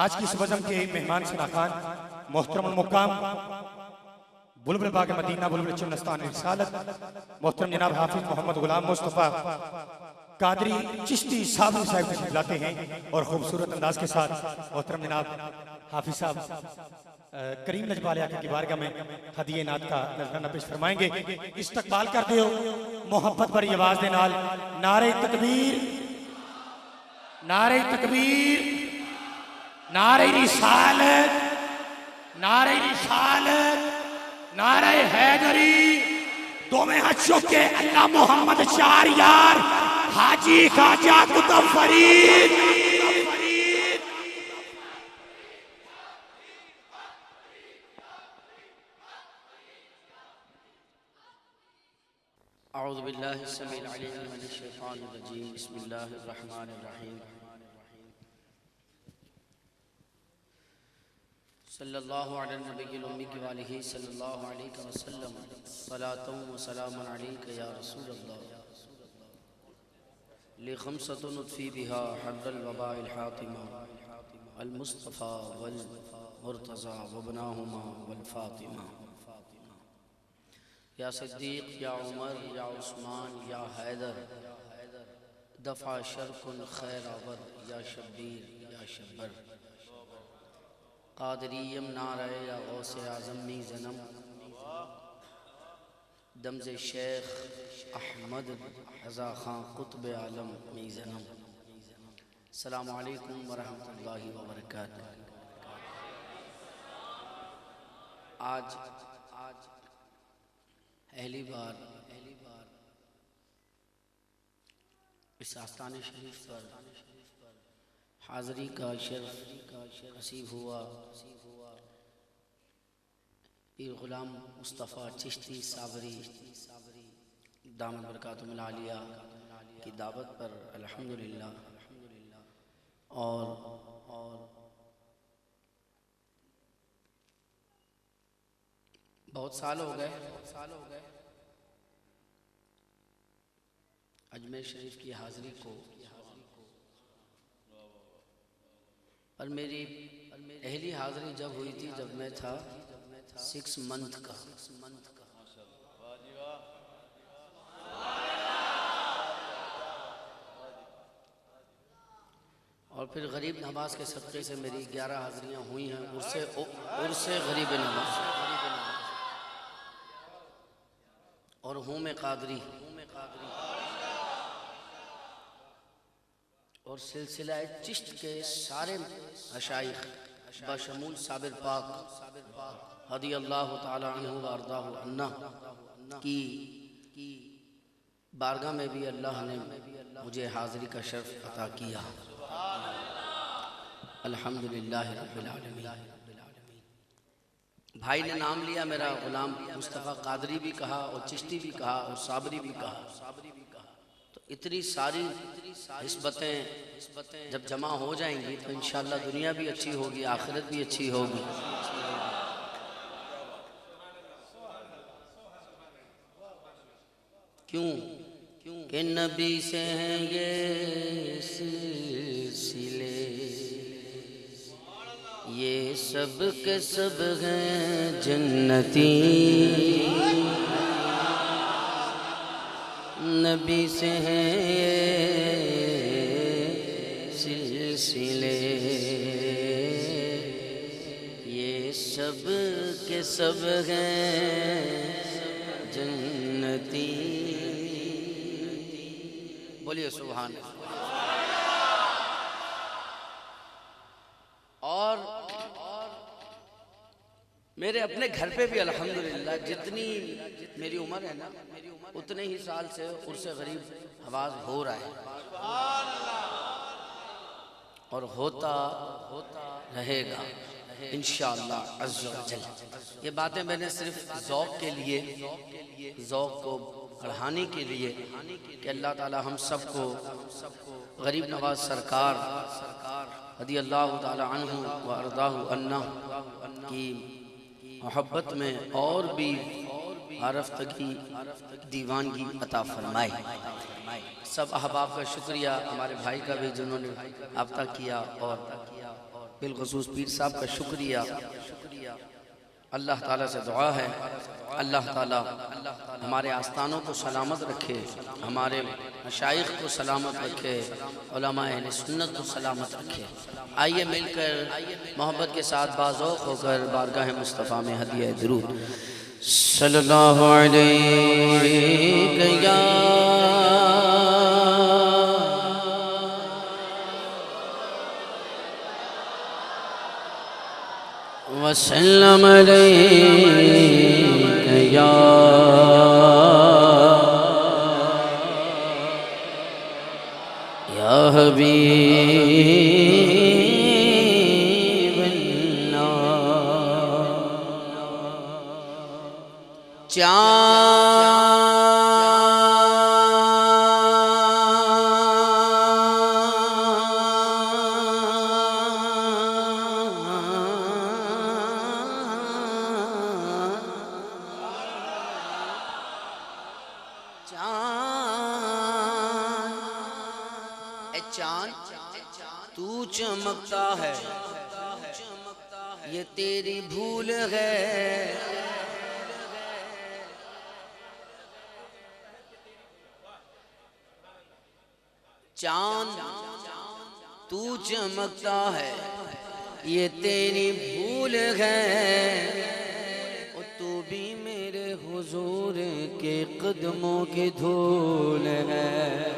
آج کی اس بزم کے مہمان شناخان محترم المقام بلبل باغ مدینہ بلبل چمنستان رسالت محترم جناب حافظ محمد غلام مصطفیٰ قادری چشتی صاحب تشریف لاتے ہیں اور خوبصورت انداز کے ساتھ محترم جناب حافظ صاحب کریم نجبالیہ کی بارگاہ میں ہدیہ نعت کا نذرانہ پیش فرمائیں گے۔ استقبال کرتے ہو محبت بھری آواز دے نال نعرہ تکبیر، نعرہ تکبیر، نعرہ رسالت، نعرہ رسالت، نعرہ حیدری، دو میں ہاتھ چک کے اللہ محمد چار یار حاجی خواجہ قطب فرید۔ اعوذ باللہ السمیع العلیم من الشیطان الرجیم، بسم اللہ الرحمن الرحیم۔ صلی اللہ علی النبی الامی وآلہ صلی اللہ علیہ وسلم، صلاة و سلام علیک یا رسول اللہ، لخمسۃ نطفی بہا حر الوباء الحاطمہ، المصطفیٰ والمرتضی وابناہما والفاطمہ۔ یا صدیق یا عمر یا عثمان یا حیدر، دفع شرکن خیر آور یا شبیر یا شبر، قادریم نعرہ یا غوث اعظم می زنم، دمز شیخ احمد رضا خان قطب عالم می زنم۔ السلام علیکم ورحمۃ اللہ وبرکاتہ۔ آج پہلی بار اس آستان شریف پر حاضری کا شرف نصیب ہوا پیر غلام مصطفیٰ چشتی صابری دامت برکاتہم العالیہ کی دعوت پر الحمدللہ، اور بہت سال ہو گئے اجمیر شریف کی حاضری کو، اور میری پہلی حاضری جب ہوئی تھی جب میں تھا 6 منتھ کا، اور پھر غریب نواز کے صدقے سے میری 11 حاضریاں ہوئی ہیں، عرس غریب نواز، اور ہوں میں قادری، اور سلسلہ چشت کے سارے مشائخ بشمول صابر پاک رضی اللہ تعالی عنہ وارضاہ عنہ کی بارگاہ میں بھی اللہ نے مجھے حاضری کا شرف عطا کیا، الحمدللہ رب العالمین۔ بھائی نے نام لیا میرا غلام مصطفیٰ، قادری بھی کہا اور چشتی بھی کہا اور صابری بھی کہا، تو اتنی ساری نسبتیں جب جمع ہو جائیں گی تو انشاءاللہ دنیا بھی اچھی ہوگی، آخرت بھی اچھی ہوگی۔ کیوں کہ نبی سے ہیں یہ سلسلے، یہ سب کے سب ہیں جنتی، نبی سے ہیں یہ سلسلے، یہ سب کے سب ہیں جنتی۔ بولیے سبحان اللہ۔ اور میرے اپنے گھر پہ بھی الحمدللہ جتنی میری عمر ہے نا اتنے ہی سال سے عرس غریب آواز ہو رہا ہے اور ہوتا رہے گا انشاءاللہ عز و جل۔ یہ باتیں میں نے صرف ذوق کے لیے، ذوق کو بڑھانے کے لیے کہ اللہ تعالی ہم سب کو غریب نواز سرکار رضی اللہ تعالی عنہ وارضاہ عنہ کی محبت میں اور بھی عرفتگی دیوانگی عطا فرمائے۔ سب احباب کا شکریہ، ہمارے بھائی کا بھی جنہوں نے رابطہ کیا اور بالخصوص پیر صاحب کا شکریہ. اللہ تعالیٰ سے دعا ہے اللہ تعالیٰ ہمارے آستانوں کو سلامت رکھے, ہمارے مشائخ کو سلامت رکھے, علماء اہل سنت کو سلامت رکھے. آئیے مل کر محبت کے ساتھ باذوق ہو کر بارگاہ مصطفیٰ میں ہدیہ درود صلی اللہ علیہ یا وسلم علیک یا حبیب اللہ. چاند تو چمکتا ہے یہ تیری بھول ہے, چاند تو چمکتا ہے یہ تیری بھول ہے, اور تو بھی میرے حضور کے قدموں کی دھول ہے,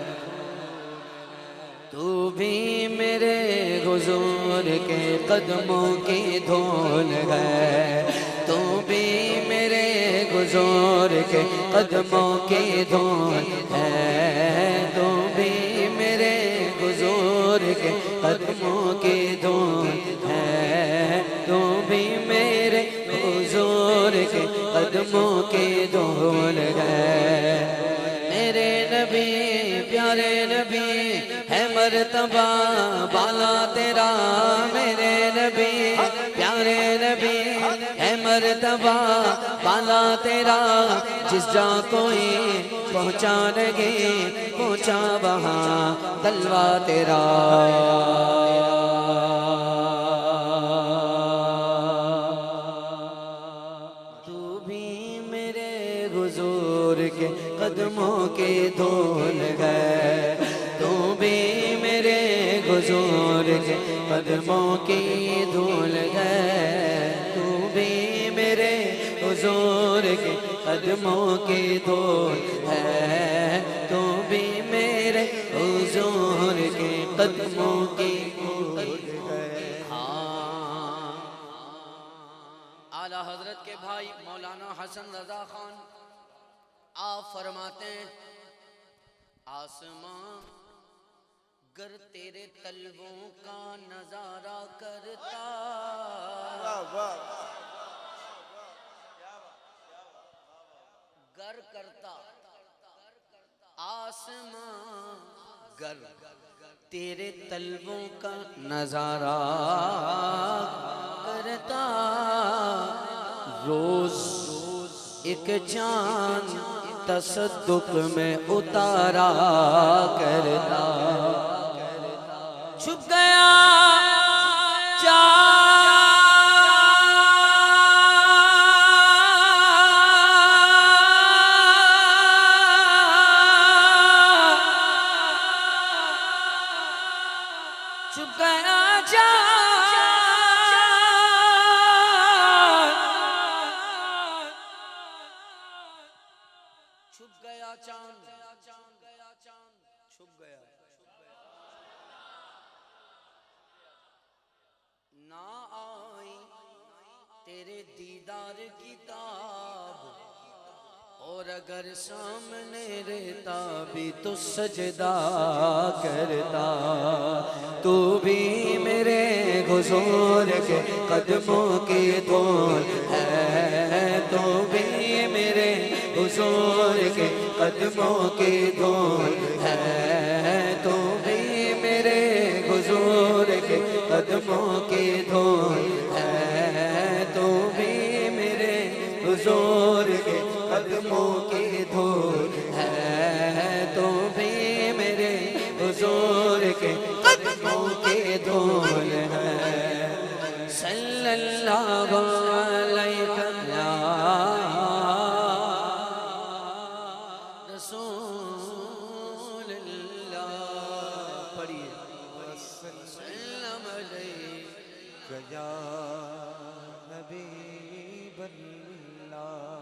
تو بھی میرے حضور کے قدموں کی دھول ہے, تو بھی میرے حضور کے قدموں کی دھول ہے, تو بھی میرے حضور کے قدموں کی دھول ہے, تو بھی میرے حضور کے قدموں کی دھول ہے. میرے نبی پیارے نبی ہے مرتبہ بالا تیرا, میرے نبی پیارے نبی ہے مرتبہ بالا تیرا, جس جا کوئی پہنچا لگے پہنچا وہاں تلوا تیرا. تو بھی میرے حضور کے قدموں کی دھول ہے, تو بھی میرے حضور کے قدموں کی دھول ہے, تو بھی میرے حضور کے قدموں کی دھول ہے, تو بھی میرے حضور کے قدموں کی دھول ہے. اعلیٰ حضرت کے بھائی مولانا حسن رضا خان آپ فرماتے ہیں, آسمان گر تیرے طلبوں کا نظارہ کرتا, گر کرتا آسمان گر تیرے طلبوں کا نظارہ کرتا, روز ایک چاند تصدق میں اتارا کرتا. چھپ گیا چھپ گیا چھپ گیا چاند چھپ گیا, نہ آئی تیرے دیدار کی تاب, اور اگر سامنے رہتا بھی تو سجدہ کرتا, تو بھی میرے حضور کے قدموں کی دھول ہے, تو بھی میرے حضور کے قدموں کی دھول ہے, تو بھی میرے حضور کے قدموں کی دھول ہے, تو بھی میرے حضور کے قدموں کی دھول ہے, تو بھی میرے حضور کے قدموں کی دھول ہے. صلی اللہ علیہ یا رسول اللہ پڑھیے وسلم علیہ یا حبیب اللہ